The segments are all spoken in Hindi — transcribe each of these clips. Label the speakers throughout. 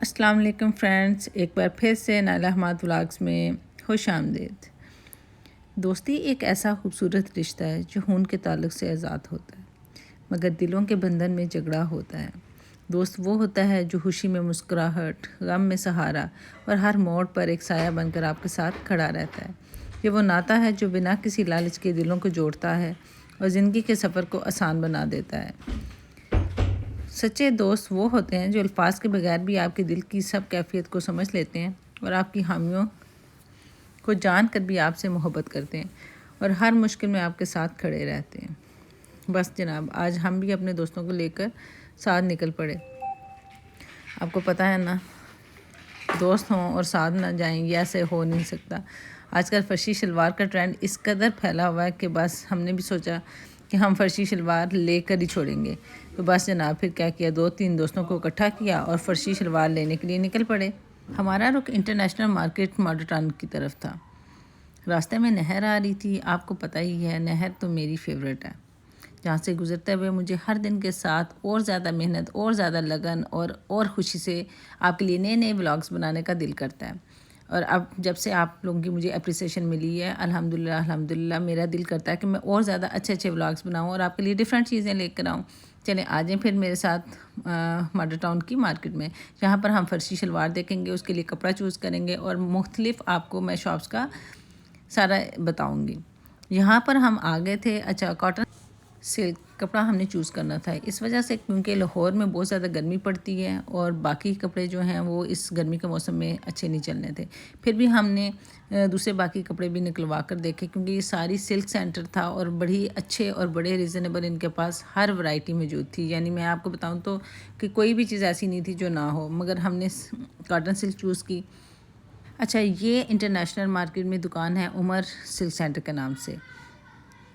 Speaker 1: अस्सलाम वालेकुम फ्रेंड्स, एक बार फिर से नाइला अहमद व्लॉग्स में खुश आमदीद। दोस्ती एक ऐसा खूबसूरत रिश्ता है जो खून के ताल्लुक़ से आज़ाद होता है, मगर दिलों के बंधन में झगड़ा होता है। दोस्त वो होता है जो खुशी में मुस्कुराहट, गम में सहारा और हर मोड़ पर एक साया बनकर आपके साथ खड़ा रहता है। ये वो नाता है जो बिना किसी लालच के दिलों को जोड़ता है और ज़िंदगी के सफ़र को आसान बना देता है। सच्चे दोस्त वो होते हैं जो अल्फाज के बगैर भी आपके दिल की सब कैफियत को समझ लेते हैं और आपकी खामियों को जान कर भी आपसे मोहब्बत करते हैं और हर मुश्किल में आपके साथ खड़े रहते हैं। बस जनाब, आज हम भी अपने दोस्तों को लेकर साथ निकल पड़े। आपको पता है ना, दोस्त हों और साथ ना जाएं, ये ऐसे हो नहीं सकता। आजकल फर्शी शलवार का ट्रेंड इस कदर फैला हुआ है कि बस हमने भी सोचा कि हम फर्शी शलवार लेकर ही छोड़ेंगे। तो बस जनाब, फिर क्या किया, 2-3 दोस्तों को इकट्ठा किया और फर्शी शलवार लेने के लिए निकल पड़े। हमारा रुख इंटरनेशनल मार्केट मॉडल टाउन की तरफ था। रास्ते में नहर आ रही थी। आपको पता ही है, नहर तो मेरी फेवरेट है, जहाँ से गुज़रते हुए मुझे हर दिन के साथ और ज़्यादा मेहनत और ज़्यादा लगन और ख़ुशी से आपके लिए नए नए व्लॉग्स बनाने का दिल करता है। और अब जब से आप लोगों की मुझे अप्रिसिएशन मिली है, अल्हम्दुलिल्लाह मेरा दिल करता है कि मैं और ज़्यादा अच्छे अच्छे व्लॉग्स बनाऊँ और आपके लिए डिफरेंट चीज़ें लेकर आऊँ। चलें, आ जाएँ फिर मेरे साथ मॉडल टाउन की मार्केट में, जहाँ पर हम फर्शी शलवार देखेंगे, उसके लिए कपड़ा चूज़ करेंगे और मुख्तलिफ आपको मैं शॉप्स का सारा बताऊँगी। यहाँ पर हम आ गए थे। अच्छा, कॉटन सिल्क कपड़ा हमने चूज़ करना था, इस वजह से क्योंकि लाहौर में बहुत ज़्यादा गर्मी पड़ती है और बाकी कपड़े जो हैं वो इस गर्मी के मौसम में अच्छे नहीं चलने थे। फिर भी हमने दूसरे बाकी कपड़े भी निकलवा कर देखे, क्योंकि ये सारी सिल्क सेंटर था और बड़ी अच्छे और बड़े रीज़नेबल इनके पास हर वैरायटी मौजूद थी। यानी मैं आपको बताऊँ तो कि कोई भी चीज़ ऐसी नहीं थी जो ना हो, मगर हमने कॉटन सिल्क चूज़ की। अच्छा, ये इंटरनेशनल मार्केट में दुकान है उमर सिल्क सेंटर के नाम से।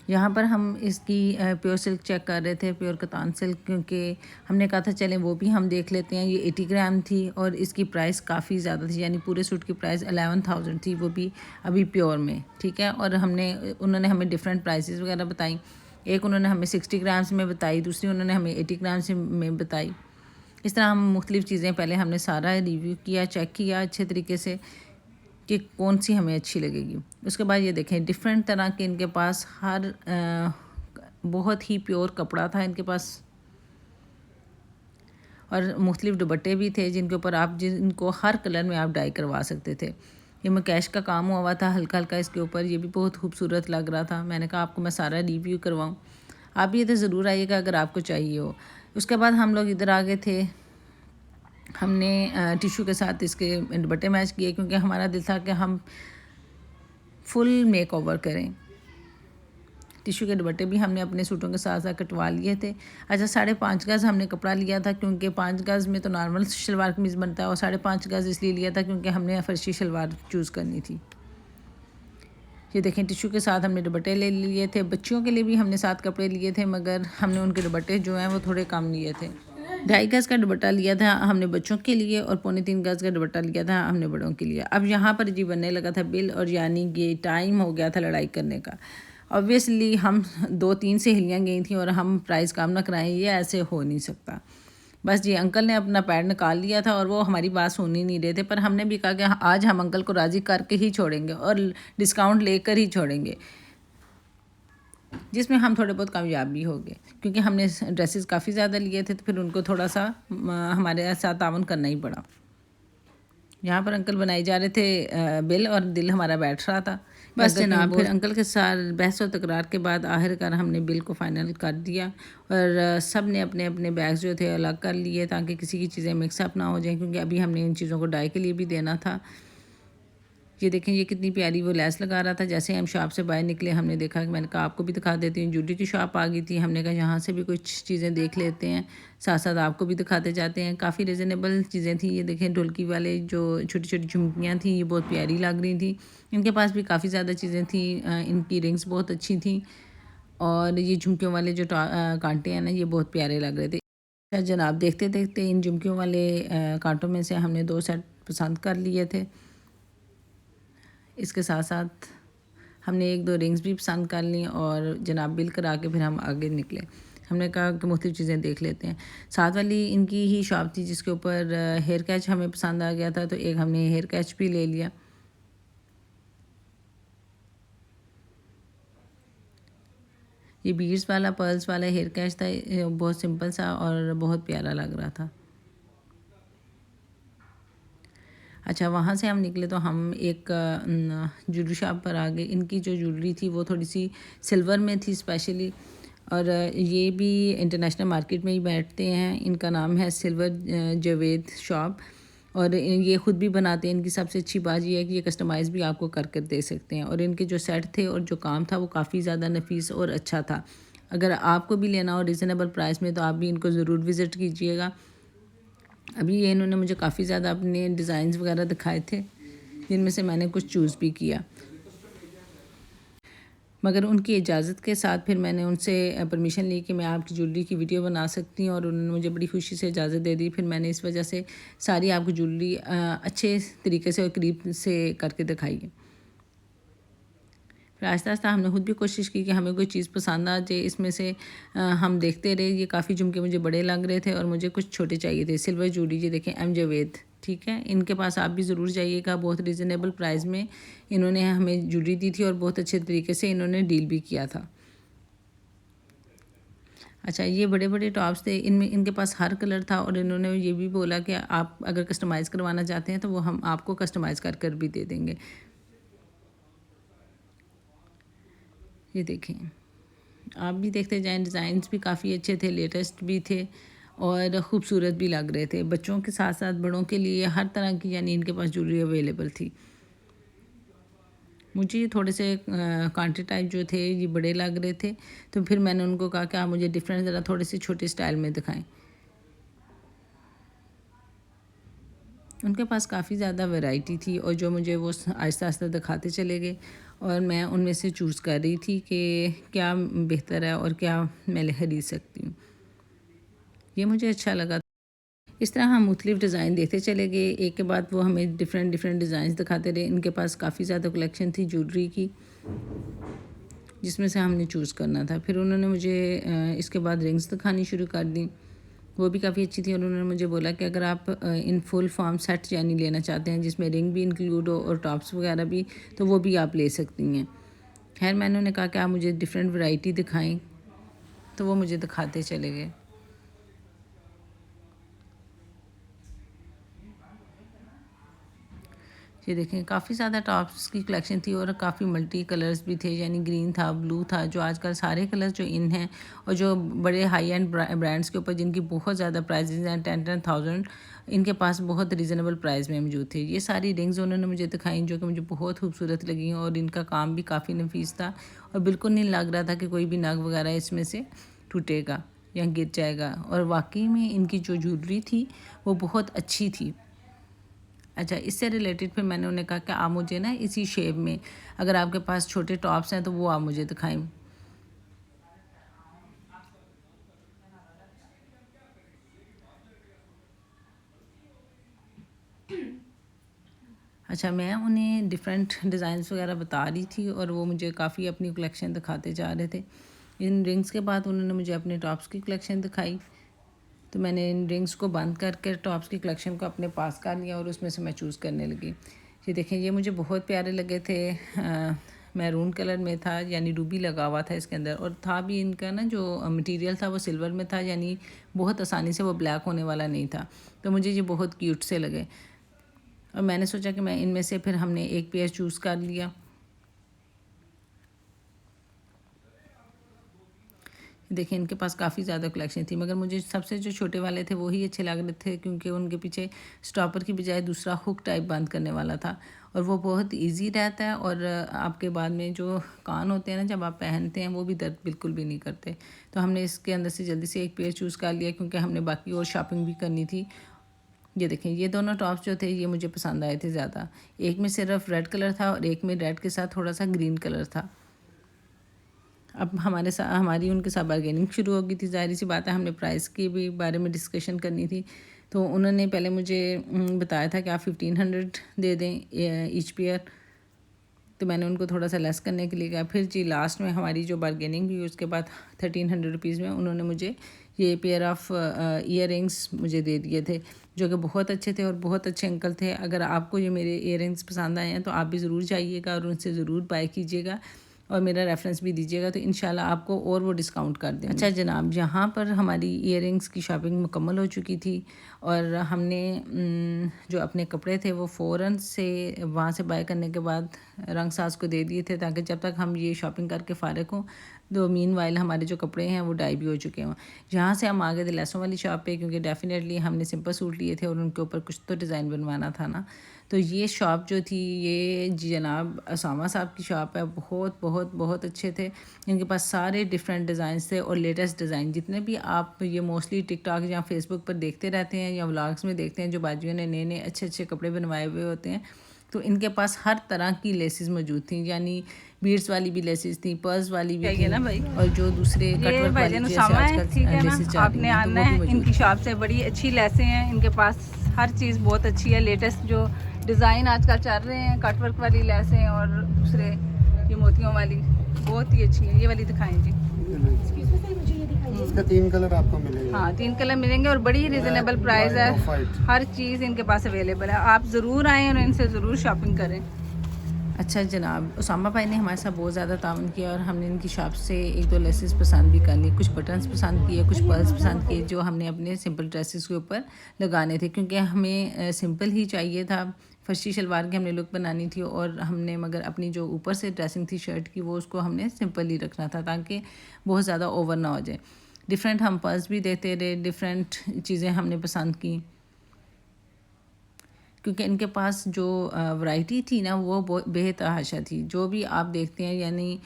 Speaker 1: यहाँ पर हम इसकी प्योर सिल्क चेक कर रहे थे, प्योर कतान सिल्क, क्योंकि हमने कहा था चलें वो भी हम देख लेते हैं। ये 80 ग्राम थी और इसकी प्राइस काफ़ी ज़्यादा थी, यानी पूरे सूट की प्राइस 11,000 थी, वो भी अभी प्योर में, ठीक है। और उन्होंने हमें डिफरेंट प्राइसेस वगैरह बताई। एक उन्होंने हमें 60 ग्राम्स में बताई, दूसरी उन्होंने हमें 80 ग्राम्स में बताई। इस तरह हम मुख्तलिफ़ चीज़ें पहले हमने सारा रिव्यू किया, चेक किया अच्छे तरीके से कि कौन सी हमें अच्छी लगेगी। उसके बाद ये देखें, डिफरेंट तरह के इनके पास हर बहुत ही प्योर कपड़ा था इनके पास, और मुख्तलिफ दुपट्टे भी थे जिनको हर कलर में आप डाई करवा सकते थे। ये मकैश का काम हुआ था हल्का हल्का इसके ऊपर, ये भी बहुत खूबसूरत लग रहा था। मैंने कहा आपको मैं सारा रिव्यू करवाऊँ, आप ये तो ज़रूर आइएगा अगर आपको चाहिए हो। उसके बाद हम लोग इधर आ गए थे। हमने टिशू के साथ इसके दुपट्टे मैच किए, क्योंकि हमारा दिल था कि हम फुल मेक ओवर करें। टिशू के दुपट्टे भी हमने अपने सूटों के साथ साथ कटवा लिए थे। अच्छा, 5.5 गज़ हमने कपड़ा लिया था, क्योंकि 5 गज़ में तो नॉर्मल शलवार कमीज़ बनता है, और 5.5 गज़ इसलिए लिया था क्योंकि हमने फर्शी शलवार चूज़ करनी थी। ये देखें, टिशू के साथ हमने दुपट्टे ले लिए थे। बच्चियों के लिए भी हमने 7 कपड़े लिए थे, मगर हमने उनके दुपट्टे जो हैं वो थोड़े कम लिए थे। 2.5 गज़ का दुपट्टा लिया था हमने बच्चों के लिए और 3.25 गज़ का दुपट्टा लिया था हमने बड़ों के लिए। अब यहाँ पर जी बनने लगा था बिल, और यानी कि टाइम हो गया था लड़ाई करने का। ऑब्वियसली हम 2-3 सहेलियाँ गई थी और हम प्राइस कम ना कराएं, ये ऐसे हो नहीं सकता। बस जी, अंकल ने अपना पैड निकाल लिया था और वो हमारी बात सुन ही नहीं रहे थे, पर हमने भी कहा कि आज हम अंकल को राज़ी करके ही छोड़ेंगे और डिस्काउंट लेकर ही छोड़ेंगे, जिसमें हम थोड़े बहुत कामयाब भी हो गए, क्योंकि हमने ड्रेसेस काफ़ी ज़्यादा लिए थे, तो फिर उनको थोड़ा सा हमारे साथ तावन करना ही पड़ा। यहाँ पर अंकल बनाए जा रहे थे बिल और दिल हमारा बैठ रहा था। बस जनाब, फिर अंकल के साथ बहस और तकरार के बाद आखिरकार हमने बिल को फ़ाइनल कर दिया, और सब ने अपने अपने बैग्स जो थे अलग कर लिए, ताकि किसी की चीज़ें मिक्सअप ना हो जाएं, क्योंकि अभी हमने इन चीज़ों को डाई के लिए भी देना था। ये देखें, ये कितनी प्यारी वो लैस लगा रहा था। जैसे हम शॉप से बाहर निकले, हमने देखा कि मैंने कहा आपको भी दिखा देती हूँ। जूडी की शॉप आ गई थी, हमने कहा यहाँ से भी कुछ चीज़ें देख लेते हैं, साथ साथ आपको भी दिखाते जाते हैं। काफ़ी रिजनेबल चीज़ें थी। ये देखें, ढोलकी वाले जो छोटी छोटी झुमकियाँ थी, ये बहुत प्यारी लग रही थी। इनके पास भी काफ़ी ज़्यादा चीज़ें थी। इनकी रिंग्स बहुत अच्छी थी, और ये झुमकियों वाले जो कांटे हैं ना, ये बहुत प्यारे लग रहे थे। अच्छा जनाब, देखते देखते इन झुमकियों वाले कांटों में से हमने 2 सेट पसंद कर लिए थे। इसके साथ साथ हमने 1-2 रिंग्स भी पसंद कर ली, और जनाब बिल करा के फिर हम आगे निकले। हमने कहा कि मुख्तलिफ़ चीज़ें देख लेते हैं। साथ वाली इनकी ही शॉप थी जिसके ऊपर हेयर कैच हमें पसंद आ गया था, तो एक हमने हेयर कैच भी ले लिया। ये बीड्स वाला पर्ल्स वाला हेयर कैच था, बहुत सिंपल सा और बहुत प्यारा लग रहा था। अच्छा, वहाँ से हम निकले तो हम एक ज्वेलरी शॉप पर आ गए। इनकी जो ज्वेलरी थी वो थोड़ी सी सिल्वर में थी स्पेशली, और ये भी इंटरनेशनल मार्केट में ही बैठते हैं। इनका नाम है सिल्वर जावेद शॉप, और ये ख़ुद भी बनाते हैं। इनकी सबसे अच्छी बात ये है कि ये कस्टमाइज़ भी आपको कर कर दे सकते हैं, और इनके जो सेट थे और जो काम था वो काफ़ी ज़्यादा नफीस और अच्छा था। अगर आपको भी लेना हो रिज़नेबल प्राइस में तो आप भी इनको ज़रूर विज़िट कीजिएगा। अभी ये इन्होंने मुझे काफ़ी ज़्यादा अपने डिज़ाइंस वगैरह दिखाए थे, जिनमें से मैंने कुछ चूज़ भी किया, मगर उनकी इजाज़त के साथ फिर मैंने उनसे परमिशन ली कि मैं आपकी ज्वेलरी की वीडियो बना सकती हूँ, और उन्होंने मुझे बड़ी खुशी से इजाज़त दे दी। फिर मैंने इस वजह से सारी आपकी ज्वेलरी अच्छे तरीके से और करीब से करके दिखाई है। फिर आहिस्ता आहिस्ता हमने खुद भी कोशिश की कि हमें कोई चीज़ पसंद आ जाए। इसमें से हम देखते रहे। ये काफ़ी झुमके मुझे बड़े लग रहे थे और मुझे कुछ छोटे चाहिए थे। सिल्वर ज्वेलरी, ये देखें एम जावेद, ठीक है, इनके पास आप भी ज़रूर जाइएगा। बहुत रिजनेबल प्राइस में इन्होंने हमें ज्वेलरी दी थी और बहुत अच्छे तरीके से इन्होंने डील भी किया था। अच्छा, ये बड़े बड़े टॉप्स थे, इनमें इनके पास हर कलर था, और इन्होंने ये भी बोला कि आप अगर कस्टमाइज़ करवाना चाहते हैं तो वो हम आपको कस्टमाइज़ कर कर भी दे देंगे। ये देखें, आप भी देखते जाएं। डिज़ाइंस भी काफ़ी अच्छे थे, लेटेस्ट भी थे और ख़ूबसूरत भी लग रहे थे। बच्चों के साथ साथ बड़ों के लिए हर तरह की यानी इनके पास ज्वेलरी अवेलेबल थी। मुझे ये थोड़े से कांटे टाइप जो थे ये बड़े लग रहे थे, तो फिर मैंने उनको कहा कि आप मुझे डिफरेंट ज़रा थोड़े से छोटे स्टाइल में दिखाएं। उनके पास काफ़ी ज़्यादा वैरायटी थी, और जो मुझे वो आहिस्ता आहिस्ता दिखाते चले गए, और मैं उनमें से चूज़ कर रही थी कि क्या बेहतर है और क्या मैं ख़रीद सकती हूँ। ये मुझे अच्छा लगा। इस तरह हम मुख्तलिफ़ डिज़ाइन देखते चले गए, एक के बाद वो हमें डिफरेंट डिफरेंट डिज़ाइन दिखाते रहे। इनके पास काफ़ी ज़्यादा कलेक्शन थी ज्वेलरी की, जिसमें से हमने चूज़ करना था। फिर उन्होंने मुझे इसके बाद रिंग्स दिखानी शुरू कर दी, वो भी काफ़ी अच्छी थी। और उन्होंने मुझे बोला कि अगर आप इन फुल फॉर्म सेट यानी लेना चाहते हैं जिसमें रिंग भी इंक्लूड हो और टॉप्स वगैरह भी, तो वो भी आप ले सकती हैं। खैर, मैंने उन्हें कहा कि आप मुझे डिफरेंट वैरायटी दिखाएं, तो वो मुझे दिखाते चले गए। ये देखें, काफ़ी ज़्यादा टॉप्स की कलेक्शन थी, और काफ़ी मल्टी कलर्स भी थे, यानी ग्रीन था, ब्लू था, जो आजकल सारे कलर्स जो इन हैं, और जो बड़े हाई एंड ब्रांड्स के ऊपर जिनकी बहुत ज़्यादा प्राइजेज़ हैं, 10,000, इनके पास बहुत रीज़नेबल प्राइस में मौजूद थे। ये सारी रिंग्स उन्होंने मुझे दिखाई जो कि मुझे बहुत खूबसूरत लगी, और इनका काम भी काफ़ी नफीस था, और बिल्कुल नहीं लग रहा था कि कोई भी नग वगैरह इसमें से टूटेगा या गिर जाएगा। और वाकई में इनकी जो ज्वेलरी थी वो बहुत अच्छी थी। अच्छा, इससे रिलेटेड फिर मैंने उन्हें कहा कि आप मुझे ना इसी शेप में, अगर आपके पास छोटे टॉप्स हैं तो वो आप मुझे दिखाएं। अच्छा, मैं उन्हें डिफरेंट डिज़ाइंस वगैरह बता रही थी, और वो मुझे काफ़ी अपनी कलेक्शन दिखाते जा रहे थे। इन रिंग्स के बाद उन्होंने मुझे अपने टॉप्स की कलेक्शन दिखाई, तो मैंने इन रिंग्स को बंद करके टॉप्स की कलेक्शन को अपने पास कर लिया, और उसमें से मैं चूज़ करने लगी। ये देखें, ये मुझे बहुत प्यारे लगे थे। मैरून कलर में था, यानी रूबी लगा हुआ था इसके अंदर, और था भी इनका ना जो मटेरियल था वो सिल्वर में था, यानी बहुत आसानी से वो ब्लैक होने वाला नहीं था। तो मुझे ये बहुत क्यूट से लगे, और मैंने सोचा कि मैं इनमें से फिर हमने एक पेयर चूज़ कर लिया। देखिए, इनके पास काफ़ी ज़्यादा कलेक्शन थी, मगर मुझे सबसे जो छोटे वाले थे वही अच्छे लग रहे थे, क्योंकि उनके पीछे स्टॉपर की बजाय दूसरा हुक टाइप बंद करने वाला था, और वो बहुत इजी रहता है, और आपके बाद में जो कान होते हैं ना जब आप पहनते हैं वो भी दर्द बिल्कुल भी नहीं करते। तो हमने इसके अंदर से जल्दी से एक पेयर चूज़ कर लिया, क्योंकि हमने बाकी और शॉपिंग भी करनी थी। ये देखें, ये दोनों टॉप्स जो थे ये मुझे पसंद आए थे ज़्यादा। एक में सिर्फ रेड कलर था और एक में रेड के साथ थोड़ा सा ग्रीन कलर था। अब हमारी उनके साथ बार्गेनिंग शुरू हो गई थी। ज़ाहिर सी बात है, हमने प्राइस के भी बारे में डिस्कशन करनी थी। तो उन्होंने पहले मुझे बताया था कि आप 1500 दे दें ईच पेयर। तो मैंने उनको थोड़ा सा लेस करने के लिए कहा। फिर जी लास्ट में हमारी जो बारगेनिंग हुई उसके बाद 1300 रुपीज़ में उन्होंने मुझे ये पेयर ऑफ ईयर मुझे दे दिए थे, जो कि बहुत अच्छे थे और बहुत अच्छे अंकल थे। अगर आपको ये मेरे ईयर पसंद आए हैं तो आप भी ज़रूर जाइएगा और उनसे ज़रूर बाय कीजिएगा और मेरा रेफरेंस भी दीजिएगा, तो इंशाल्लाह आपको और वो डिस्काउंट कर देंगे। अच्छा जनाब, यहाँ पर हमारी ईयरिंग्स की शॉपिंग मुकम्मल हो चुकी थी और हमने जो अपने कपड़े थे वो फ़ौरन से वहाँ से बाय करने के बाद रंग साज को दे दिए थे, ताकि जब तक हम ये शॉपिंग करके फ़ारिग हों तो मीन वाइल हमारे जो कपड़े हैं वो डाई भी हो चुके हों। यहाँ से हम आ गए थे लेसों वाली शॉप पे, क्योंकि डेफ़िनेटली हमने सिंपल सूट लिए थे और उनके ऊपर कुछ तो डिज़ाइन बनवाना था ना। तो ये शॉप जो थी ये जनाब उसामा साहब की शॉप है। बहुत बहुत बहुत अच्छे थे, इनके पास सारे डिफरेंट डिज़ाइन थे और लेटेस्ट डिज़ाइन जितने भी आप ये मोस्टली टिकटॉक या फेसबुक पर देखते रहते हैं या व्लॉग्स में देखते हैं, जो बाजियों ने नए नए अच्छे अच्छे कपड़े बनवाए हुए होते हैं, तो इनके पास हर तरह की लेसेस मौजूद थी, यानी बीड्स वाली भी लेसेस थी, पर्स वाली भी थी ना भाई, और जो दूसरे कटवर्क वाली जैसे आजकल लेसेस
Speaker 2: आपने आना है इनकी शॉप से। बड़ी अच्छी लेसें हैं इनके पास, हर चीज़ बहुत अच्छी है। लेटेस्ट जो डिज़ाइन आजकल चल रहे हैं, कटवर्क वाली लेसें और दूसरे ये मोतियों वाली बहुत ही अच्छी है। ये वाली दिखाएं जी।
Speaker 3: इसका 3 कलर आपको मिलेंगे।
Speaker 2: हाँ 3 कलर मिलेंगे और बड़ी रिजनेबल प्राइस है। हर चीज़ इनके पास अवेलेबल है, आप ज़रूर आएँ और इनसे ज़रूर शॉपिंग करें।
Speaker 1: अच्छा जनाब, उसामा भाई ने हमारे साथ बहुत ज़्यादा ताउन किया और हमने इनकी शॉप से 1-2 लेसेस पसंद भी कर ली, कुछ बटन्स पसंद किए, कुछ पर्ल्स पसंद किए, जो हमने अपने सिंपल ड्रेसेस के ऊपर लगाने थे, क्योंकि हमें सिंपल ही चाहिए था। फर्शी शलवार की हमने लुक बनानी थी और हमने मगर अपनी जो ऊपर से ड्रेसिंग थी शर्ट की वो उसको हमने सिंपल ही रखना था, ताकि बहुत ज़्यादा ओवर ना हो जाए। डिफरेंट हम पर्स भी देते रहे, डिफरेंट चीज़ें हमने पसंद की, क्योंकि इनके पास जो वैरायटी थी ना वो बेतहाशा थी। जो भी आप देखते हैं यानी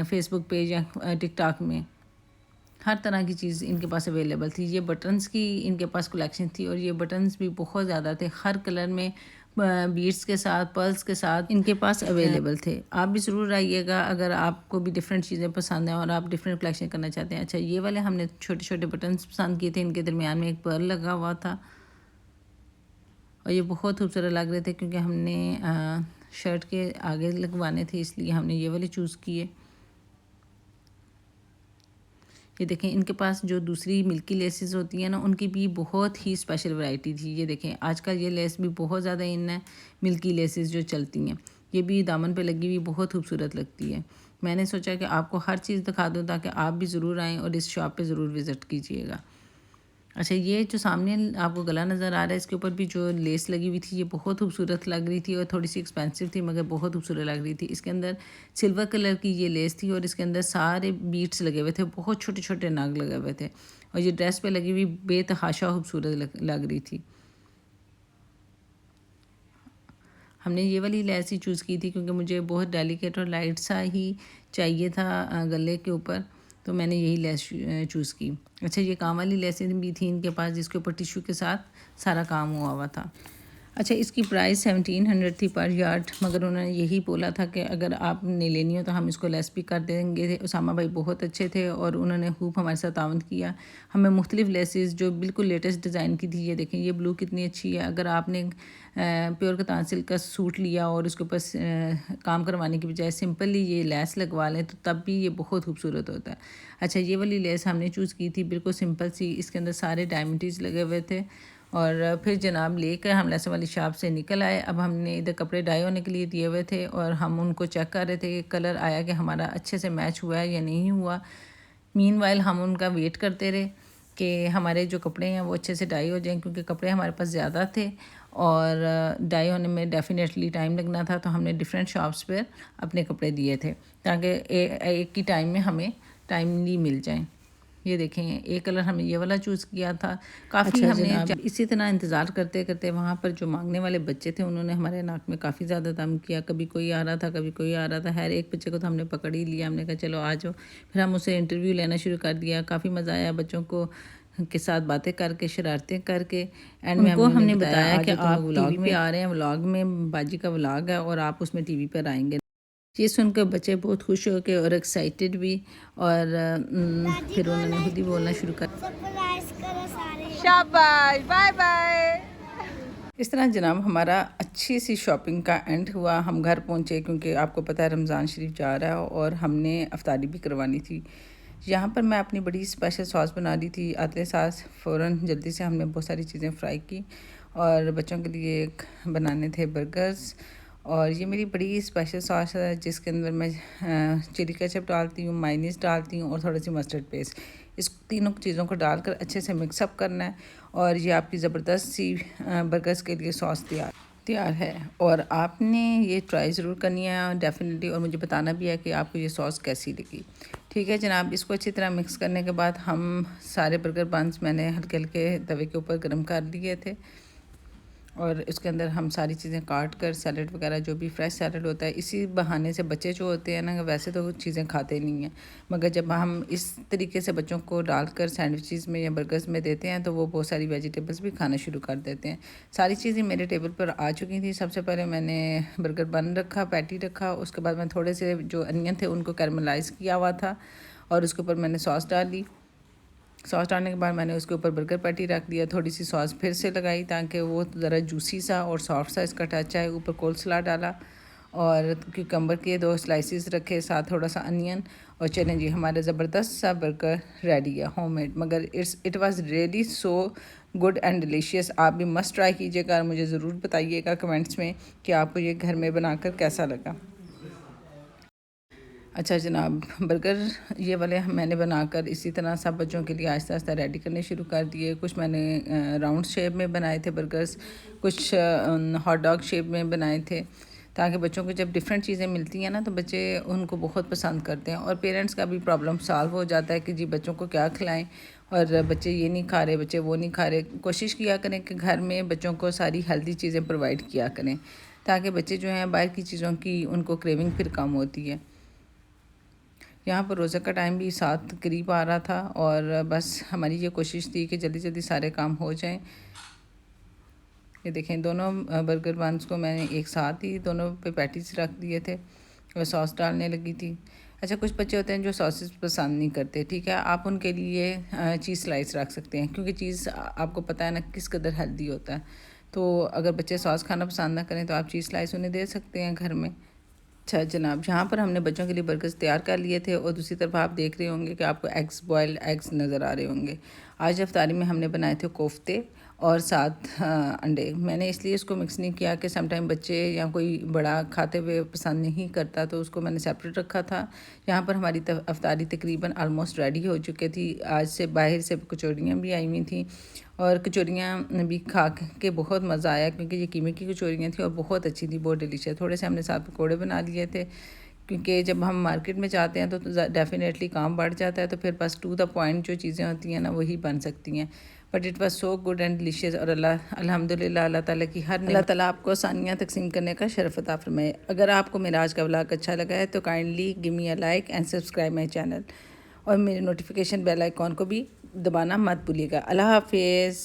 Speaker 1: फेसबुक पेज या टिकटॉक में हर तरह की चीज़ इनके पास अवेलेबल थी। ये बटन्स की इनके पास कलेक्शन थी और ये बटन्स भी बहुत ज़्यादा थे, हर कलर में बीड्स के साथ, पर्ल्स के साथ इनके पास अवेलेबल थे। आप भी ज़रूर आइएगा अगर आपको भी डिफरेंट चीज़ें पसंद हैं और आप डिफरेंट कलेक्शन करना चाहते हैं। अच्छा ये वाले हमने छोटे छोटे बटन्स पसंद किए थे, इनके दरमियान में एक पर्ल लगा हुआ था और ये बहुत खूबसूरत लग रहे थे, क्योंकि हमने शर्ट के आगे लगवाने थे, इसलिए हमने ये वाले चूज़ किए। ये देखें इनके पास जो दूसरी मिल्की लेसेस होती हैं ना, उनकी भी बहुत ही स्पेशल वैरायटी थी। ये देखें आजकल ये लेस भी बहुत ज़्यादा इन है, मिल्की लेसेस जो चलती हैं, ये भी दामन पे लगी हुई बहुत खूबसूरत लगती है। मैंने सोचा कि आपको हर चीज़ दिखा दूँ ताकि आप भी ज़रूर आएँ और इस शॉप पे ज़रूर विज़िट कीजिएगा। अच्छा ये जो सामने आपको गला नज़र आ रहा है, इसके ऊपर भी जो लेस लगी हुई थी ये बहुत खूबसूरत लग रही थी और थोड़ी सी एक्सपेंसिव थी, मगर बहुत खूबसूरत लग रही थी। इसके अंदर सिल्वर कलर की ये लेस थी और इसके अंदर सारे बीट्स लगे हुए थे, बहुत छोटे छोटे नाग लगे हुए थे और ये ड्रेस पे लगी हुई बेतहाशा खूबसूरत लग रही थी। हमने ये वाली लेस ही चूज़ की थी क्योंकि मुझे बहुत डेलिकेट और लाइट सा ही चाहिए था गले के ऊपर, तो मैंने यही लेस चूज़ की। अच्छा ये काम वाली लेसें भी थी इनके पास, जिसके ऊपर टिश्यू के साथ सारा काम हुआ था। अच्छा इसकी प्राइस 1700 थी पर यार्ड, मगर उन्होंने यही बोला था कि अगर आपने लेनी हो तो हम इसको लेस भी कर देंगे। उसामा भाई बहुत अच्छे थे और उन्होंने खूब हमारे साथ ताउन किया। हमें मुख्तलिफ लेसेस जो बिल्कुल लेटेस्ट डिज़ाइन की थी, ये देखें ये ब्लू कितनी अच्छी है। अगर आपने प्योर कतान सिल्क का सूट लिया और उसके ऊपर काम करवाने की बजाय सिंपली ये लेस लगवा लें तो तब भी ये बहुत खूबसूरत होता है। अच्छा ये वाली लेस हमने चूज़ की थी बिल्कुल सिंपल सी, इसके अंदर सारे डायमंड्स लगे हुए थे और फिर जनाब लेकर हम लेस वाली शॉप से निकल आए। अब हमने इधर कपड़े डाई होने के लिए दिए हुए थे और हम उनको चेक कर रहे थे कि कलर आया कि हमारा अच्छे से मैच हुआ है या नहीं हुआ। मीनवाइल हम उनका वेट करते रहे कि हमारे जो कपड़े हैं वो अच्छे से डाई हो जाएं, क्योंकि कपड़े हमारे पास ज़्यादा थे और डाई होने में डेफिनेटली टाइम लगना था। तो हमने डिफरेंट शॉप्स पर अपने कपड़े दिए थे ताकि एक ही टाइम में हमें टाइमली मिल जाएँ। ये देखें एक कलर हमने ये वाला चूज़ किया था। काफ़ी हमने इसी तरह इंतज़ार करते करते वहाँ पर जो मांगने वाले बच्चे थे उन्होंने हमारे नाक में काफ़ी ज़्यादा दम किया। कभी कोई आ रहा था, कभी कोई आ रहा था। हर एक बच्चे को तो हमने पकड़ ही लिया, हमने कहा चलो आ जाओ। फिर हम उसे इंटरव्यू लेना शुरू कर दिया। काफ़ी मज़ा आया बच्चों को के साथ बातें करके, शरारतें करके। एंड में हमने बताया कि आप व्लॉग में आ रहे हैं, व्लॉग में बाजी का व्लॉग है और आप उसमें टीवी पर आएंगे। ये सुनकर बच्चे बहुत खुश हो गए और एक्साइटेड भी, और फिर उन्होंने खुद ही बोलना शुरू कर।
Speaker 2: शाबाश, बाय बाय।
Speaker 1: इस तरह जनाब हमारा अच्छी सी शॉपिंग का एंड हुआ। हम घर पहुँचे क्योंकि आपको पता है रमज़ान शरीफ जा रहा है और हमने अफ्तारी भी करवानी थी। यहाँ पर मैं अपनी बड़ी स्पेशल सॉस बना रही थी। आते साथ फ़ौरन जल्दी से हमने बहुत सारी चीज़ें फ्राई की और बच्चों के लिए बनाने थे बर्गर्स। और ये मेरी बड़ी स्पेशल सॉस है जिसके अंदर मैं चिली केचप डालती हूँ, मायोनीज़ डालती हूँ और थोड़ी सी मस्टर्ड पेस्ट। इस तीनों चीज़ों को डालकर अच्छे से मिक्सअप करना है और ये आपकी ज़बरदस्त सी बर्गर्स के लिए सॉस तैयार है। और आपने ये ट्राई ज़रूर करनी है डेफिनेटली, और मुझे बताना भी है कि आपको ये सॉस कैसी लगी। ठीक है जनाब, इसको अच्छी तरह मिक्स करने के बाद हम सारे बर्गर बंस मैंने हल्के हल्के तवे के ऊपर गर्म कर लिए थे और इसके अंदर हम सारी चीज़ें काट कर सैलड वगैरह जो भी फ्रेश सैलड होता है, इसी बहाने से बच्चे जो होते हैं ना वैसे तो चीज़ें खाते नहीं हैं, मगर जब हम इस तरीके से बच्चों को डालकर सैंडविचेस में या बर्गर्स में देते हैं तो वो बहुत सारी वेजिटेबल्स भी खाना शुरू कर देते हैं। सारी चीज़ें मेरे टेबल पर आ चुकी थी। सबसे पहले मैंने बर्गर बन रखा, पैटी रखा, उसके बाद मैं थोड़े से जो अनियन थे उनको कैरमलाइज़ किया हुआ था और उसके ऊपर मैंने सॉस डाली। सॉस डालने के बाद मैंने उसके ऊपर बर्गर पैटी रख दिया, थोड़ी सी सॉस फिर से लगाई ताकि वो ज़रा जूसी सा और सॉफ्ट सा इसका टच आए। ऊपर कोल्ड सलाद डाला और क्यूकम्बर के 2 स्लाइसिस रखे, साथ थोड़ा सा अनियन। और चलें जी, हमारा ज़बरदस्त सा बर्गर रेडी है होममेड, मगर it was really so good and delicious. आप भी मस्ट ट्राई कीजिएगा और मुझे ज़रूर बताइएगा कमेंट्स में कि आपको ये घर में बनाकर कैसा लगा। अच्छा जनाब, बर्गर ये वाले मैंने बनाकर इसी तरह सब बच्चों के लिए आहिस्ता आहिस्ता रेडी करने शुरू कर दिए। कुछ मैंने राउंड शेप में बनाए थे बर्गर्स, कुछ हॉट डॉग शेप में बनाए थे, ताकि बच्चों को जब डिफरेंट चीज़ें मिलती हैं ना तो बच्चे उनको बहुत पसंद करते हैं और पेरेंट्स का भी प्रॉब्लम सॉल्व हो जाता है कि जी बच्चों को क्या खिलाएं और बच्चे ये नहीं खा रहे, बच्चे वो नहीं खा रहे। कोशिश किया करें कि घर में बच्चों को सारी हेल्दी चीज़ें प्रोवाइड किया करें ताकि बच्चे जो हैं बाहर की चीज़ों की उनको क्रेविंग फिर कम होती है। यहाँ पर रोज़ा का टाइम भी साथ करीब आ रहा था और बस हमारी ये कोशिश थी कि जल्दी जल्दी सारे काम हो जाएं। ये देखें, दोनों बर्गर बंस को मैंने एक साथ ही दोनों पे पैटीज रख दिए थे और सॉस डालने लगी थी। अच्छा, कुछ बच्चे होते हैं जो सॉसेस पसंद नहीं करते, ठीक है, आप उनके लिए चीज़ स्लाइस रख सकते हैं क्योंकि चीज़ आपको पता है ना किस कदर हेल्दी होता है। तो अगर बच्चे सॉस खाना पसंद ना करें तो आप चीज़ स्लाइस उन्हें दे सकते हैं घर में। अच्छा जनाब, यहाँ पर हमने बच्चों के लिए बर्गर्स तैयार कर लिए थे और दूसरी तरफ आप देख रहे होंगे कि आपको बॉयल्ड एग्स नज़र आ रहे होंगे। आज इफ्तारी में हमने बनाए थे कोफ्ते और साथ अंडे। मैंने इसलिए इसको मिक्स नहीं किया कि समटाइम बच्चे या कोई बड़ा खाते हुए पसंद नहीं करता, तो उसको मैंने सेपरेट रखा था। यहाँ पर हमारी अफ्तारी तकरीबन आलमोस्ट रेडी हो चुकी थी। आज से बाहर से कचौड़ियाँ भी आई हुई थी और कचौरियाँ भी खा के बहुत मज़ा आया क्योंकि ये कीमे की कचौरियाँ थी और बहुत अच्छी थी, बहुत डिलीशियस। थोड़े से हमने साथ पकौड़े बना लिए थे क्योंकि जब हम मार्केट में जाते हैं तो डेफ़िनेटली काम बढ़ जाता है, तो फिर बस टू द पॉइंट जो चीज़ें होती हैं ना वही बन सकती हैं। But it was so good and delicious और अल्हम्दुलिल्लाह अल्लाह ताला की अल्लाह ताला आपको आसानियाँ तकसीम करने का शरफ़ अता फरमाए। अगर आपको मेरा आज का व्लॉग अच्छा लगा है तो kindly give me a like and subscribe my channel और मेरे नोटिफिकेशन बेल आइकॉन को भी दबाना मत भूलिएगा। अल्लाह हाफिज़।